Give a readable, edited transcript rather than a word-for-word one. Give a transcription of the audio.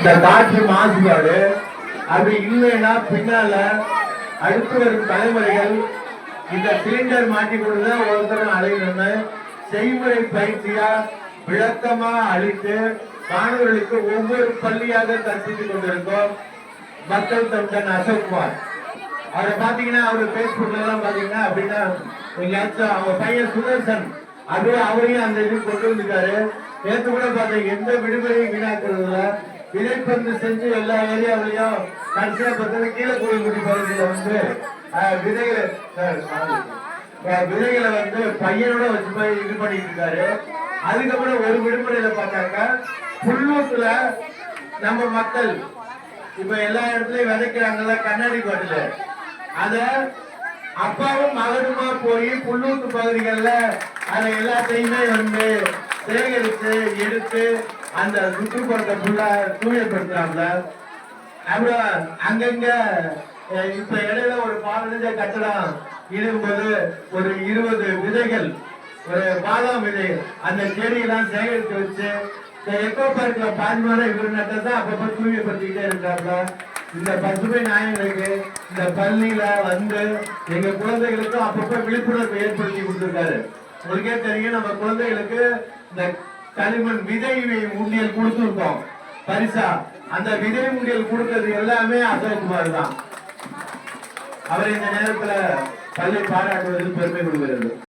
இந்த காற்று மாசுபாடு அப்படி இல்லைன்னா பின்னால அடுத்து வரும் தலைமுறைகள் இந்த சிலிண்டர் மாட்டி கொடுத்துதான் ஒருத்தரும் அலையணும்னு செய்முறை பயிற்சியா விளக்கமா அளித்து மாணவர்களுக்கு ஒவ்வொரு பள்ளியாக கற்பித்துக் கொண்டிருக்கோம் மக்கள் தொண்டன் அசோக்குமார். அவரை பாத்தீங்கன்னா அவரு பேஸ்புக்ல எல்லாம் பாத்தீங்கன்னா அப்படின்னா அவங்க பையன் சுதர்சன் அப்படியே அவரையும் அந்த இது கொண்டு வந்துருக்காரு. நேற்று கூட பார்த்தேன் எந்த விடுமுறையும் வீணாக்குறதுல விதைப்பந்து செஞ்சு எல்லா ஏரியாவிலையும் கடைசியா பார்த்தா கீழக்கூடி பகுதியில வந்து விதைகளை வந்து பையனோட வச்சு போய் இது பண்ணிட்டு இருக்காரு. அதுக்கப்புறம் ஒரு விடுமுறையில பார்த்தாக்கா புல்லூத்துல நம்ம மக்கள் இப்ப எல்லா இடத்துலயும் விதைக்கிறாங்கல்ல கண்ணாடி பாட்டுல அத அப்பாவும் மகனுமா போய் புல்லூத்து பகுதிகள்ல அதை எல்லாத்தையுமே வந்து சேகரித்து எடுத்து அந்த சுற்றுப்புறத்தை ஃபுல்லா தூய்மைப்படுத்துறாங்க. அப்புறம் அங்கங்க இப்ப இடையில ஒரு 15 கட்டடம் இருக்கும்போது ஒரு 20 விதைகள் ஒரு பாதாம் விதை அந்த செடியெல்லாம் சேகரித்து வச்சு எக்கோ பார்க்ல பாதிமான இவர் நட்டதான் அப்பப்ப தூய்மைப்படுத்திக்கிட்டே இருக்காங்க. இந்த பசுமை நாயங்களுக்கு இந்த பள்ளியில வந்து எங்க குழந்தைகளுக்கும் அப்பப்ப விழிப்புணர்வு ஏற்படுத்தி கொடுத்திருக்காரு. உங்களுக்கே தெரியும் நம்ம குழந்தைகளுக்கு இந்த களிமண் விதை உண்டியல் கொடுத்துருக்கோம் பரிசா. அந்த விதை உண்டியல் கொடுக்கிறது எல்லாமே அசோக்குமார் தான். அவர் இந்த நேரத்துல பள்ளி பாராட்டுவதில் பெருமை கொடுக்கிறது.